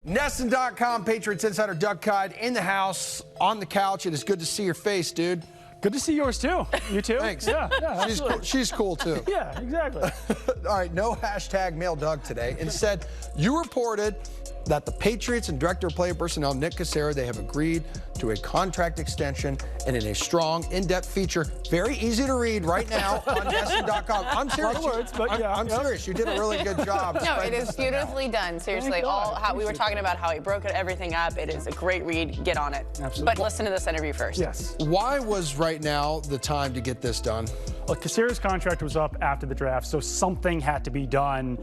Nesson.com, Patriots insider Doug Kyed in the house, on the couch. It is good to see your face, dude. Good to see yours, too. You too? Thanks. Yeah, She's cool, too. Yeah, exactly. All right, no hashtag Mail Doug today. Instead, you reported that the Patriots and Director of Player Personnel, Nick Caserio, they have agreed to a contract extension and in a strong, in-depth feature. Very easy to read right now on Nesson.com. I'm serious. A lot of words, but yeah. I'm serious. You did a really good job. No, it is beautifully done. Seriously, how we were talking about how he broke everything up. It is a great read. Get on it. Absolutely. But listen to this interview first. Yes. Why was right now the time to get this done? Well, Caserio's contract was up after the draft, so something had to be done,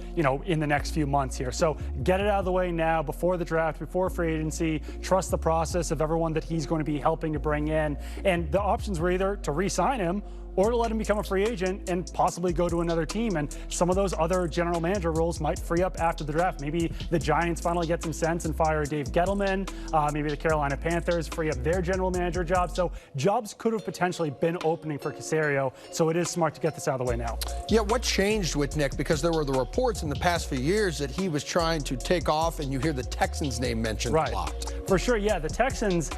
in the next few months here. So get it out of the way now, before the draft, before free agency. Trust the process of everyone that he's going to be helping to bring in. And the options were either to re-sign him or to let him become a free agent and possibly go to another team. And some of those other general manager roles might free up after the draft. Maybe the Giants finally get some sense and fire Dave Gettleman. Maybe the Carolina Panthers free up their general manager job. So jobs could have potentially been opening for Caserio. So it is smart to get this out of the way now. Yeah, what changed with Nick? Because there were the reports in the past few years that he was trying to take off, and you hear the Texans' name mentioned a lot. For sure, yeah. The Texans,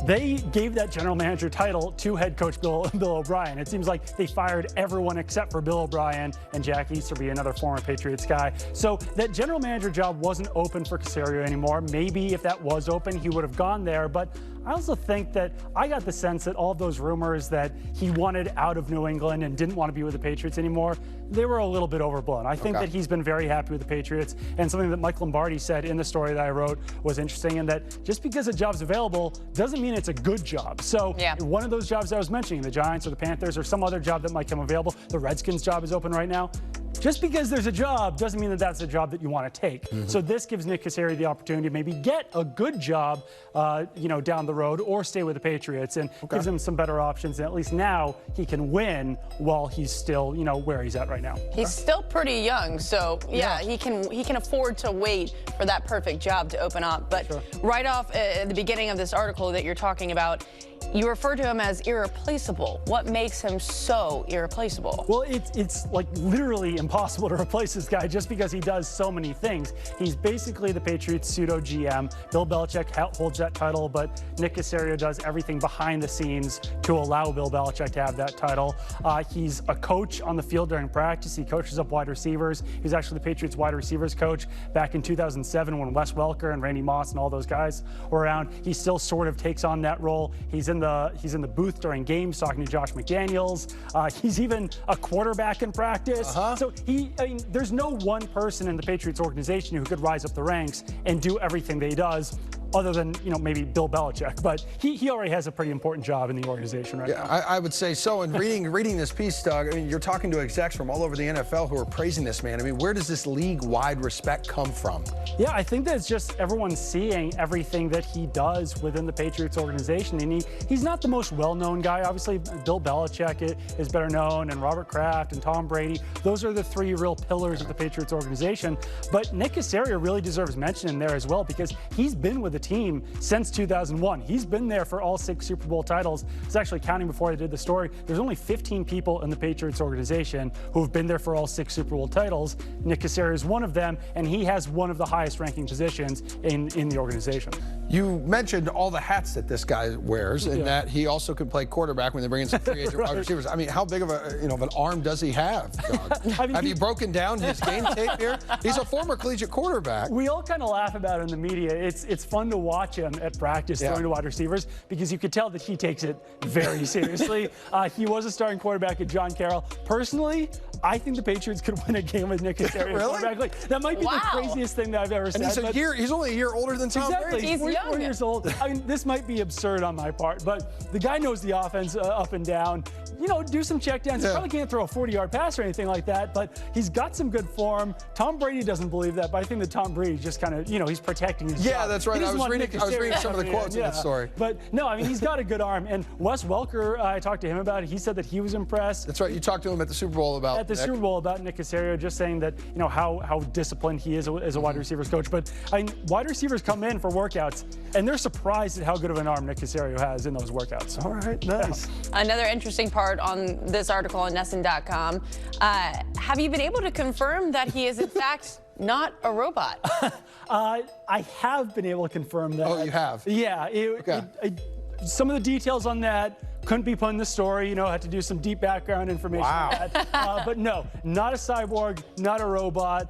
they gave that general manager title to head coach Bill O'Brien. It seems like they fired everyone except for Bill O'Brien and Jack Easterby, another former Patriots guy. So that general manager job wasn't open for Caserio anymore. Maybe if that was open, he would have gone there. But I also think that I got the sense that all those rumors that he wanted out of New England and didn't want to be with the Patriots anymore, they were a little bit overblown. I think that he's been very happy with the Patriots, and something that Mike Lombardi said in the story that I wrote was interesting, and that just because a job's available doesn't mean it's a good job. So one of those jobs I was mentioning, the Giants or the Panthers or some other job that might come available, the Redskins job is open right now. Just because there's a job doesn't mean that that's a job that you want to take. So this gives Nick Caserio the opportunity to maybe get a good job, down the road, or stay with the Patriots, and gives him some better options. And at least now he can win while he's still, where he's at right now. He's still pretty young, so he can afford to wait for that perfect job to open up. But right off at the beginning of this article that you're talking about, you refer to him as irreplaceable. What makes him so irreplaceable? Well, it's like literally impossible to replace this guy just because he does so many things. He's basically the Patriots pseudo GM. Bill Belichick holds that title, but Nick Caserio does everything behind the scenes to allow Bill Belichick to have that title. He's a coach on the field during practice. He coaches up wide receivers. He was actually the Patriots wide receivers coach back in 2007 when Wes Welker and Randy Moss and all those guys were around. He still sort of takes on that role. He's in the booth during games talking to Josh McDaniels. He's even a quarterback in practice. So there's no one person in the Patriots organization who could rise up the ranks and do everything that he does, other than, maybe Bill Belichick. But he already has a pretty important job in the organization right now. I would say so. And reading this piece, Doug, you're talking to execs from all over the NFL who are praising this man. Where does this league-wide respect come from? Yeah, I think that it's just everyone seeing everything that he does within the Patriots organization. And he's not the most well-known guy. Obviously, Bill Belichick is better known, and Robert Kraft and Tom Brady. Those are the three real pillars of the Patriots organization. But Nick Caserio really deserves mention in there as well, because he's been with the team since 2001. He's been there for all 6 Super Bowl titles. I was actually counting before I did the story. There's only 15 people in the Patriots organization who have been there for all 6 Super Bowl titles. Nick Caserio is one of them, and he has one of the highest ranking positions in the organization. You mentioned all the hats that this guy wears, and that he also can play quarterback when they bring in some free agent wide receivers. How big of of an arm does he have, Doug? Have you broken down his game tape here? He's a former collegiate quarterback. We all kind of laugh about it in the media. It's fun to watch him at practice throwing to wide receivers, because you could tell that he takes it very seriously. He was a starting quarterback at John Carroll. Personally, I think the Patriots could win a game with Nick Caserio. Really? That might be the craziest thing that I've ever said. And he's only a year older than Tom Brady. He's 44 years old. This might be absurd on my part, but the guy knows the offense up and down. Do some checkdowns. He probably can't throw a 40-yard pass or anything like that, but he's got some good form. Tom Brady doesn't believe that, but I think that Tom Brady just kind of, he's protecting his job. That's right. I was reading some of the quotes in that story. But no, he's got a good arm. And Wes Welker, I talked to him about it. He said that he was impressed. That's right. You talked to him at the Super Bowl about Super Bowl about Nick Caserio, just saying that, how disciplined he is as a wide receivers coach. But wide receivers come in for workouts, and they're surprised at how good of an arm Nick Caserio has in those workouts. All right, nice. Another interesting part on this article on Nesson.com. Have you been able to confirm that he is in fact not a robot. I have been able to confirm that. Oh, you have? Yeah. Some of the details on that couldn't be put in the story. Had to do some deep background information on that. But no, not a cyborg, not a robot.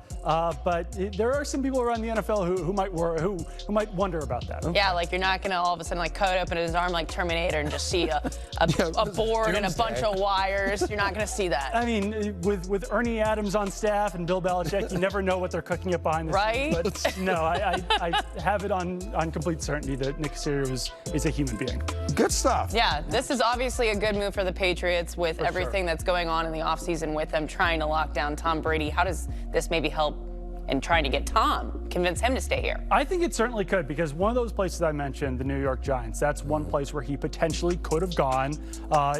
But there are some people around the NFL who might wonder about that. Okay. Yeah, like you're not gonna all of a sudden like cut open his arm like Terminator and just see a board and a bunch of wires. You're not gonna see that. I mean, with Ernie Adams on staff and Bill Belichick, you never know what they're cooking up behind the scenes. Right? But no, I have it on complete certainty that Nick Caserio is a human being. Good stuff. Yeah, this is obviously a good move for the Patriots with everything that's going on in the offseason with them trying to lock down Tom Brady. How does this maybe help in trying to get Tom, convince him to stay here? I think it certainly could, because one of those places I mentioned, the New York Giants, that's one place where he potentially could have gone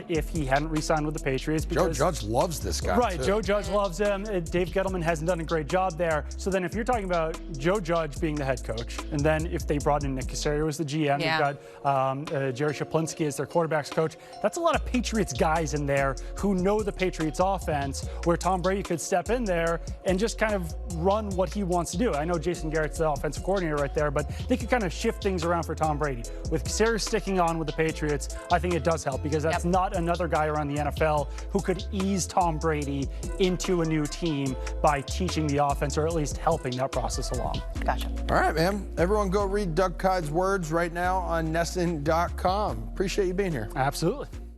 if he hadn't re-signed with the Patriots. Joe Judge loves this guy, right, too. Joe Judge loves him. Dave Gettleman hasn't done a great job there. So then if you're talking about Joe Judge being the head coach, and then if they brought in Nick Caserio as the GM, you've got Jerry Shaplinski as their quarterback's coach, that's a lot of Patriots guys in there who know the Patriots offense, where Tom Brady could step in there and just kind of run what he wants to do. I know Jason Garrett's the offensive coordinator right there, but they could kind of shift things around for Tom Brady. With Caserio sticking on with the Patriots, I think it does help, because that's not another guy around the NFL who could ease Tom Brady into a new team by teaching the offense, or at least helping that process along. Gotcha. All right, man. Everyone go read Doug Kyde's words right now on Nesson.com. Appreciate you being here. Absolutely.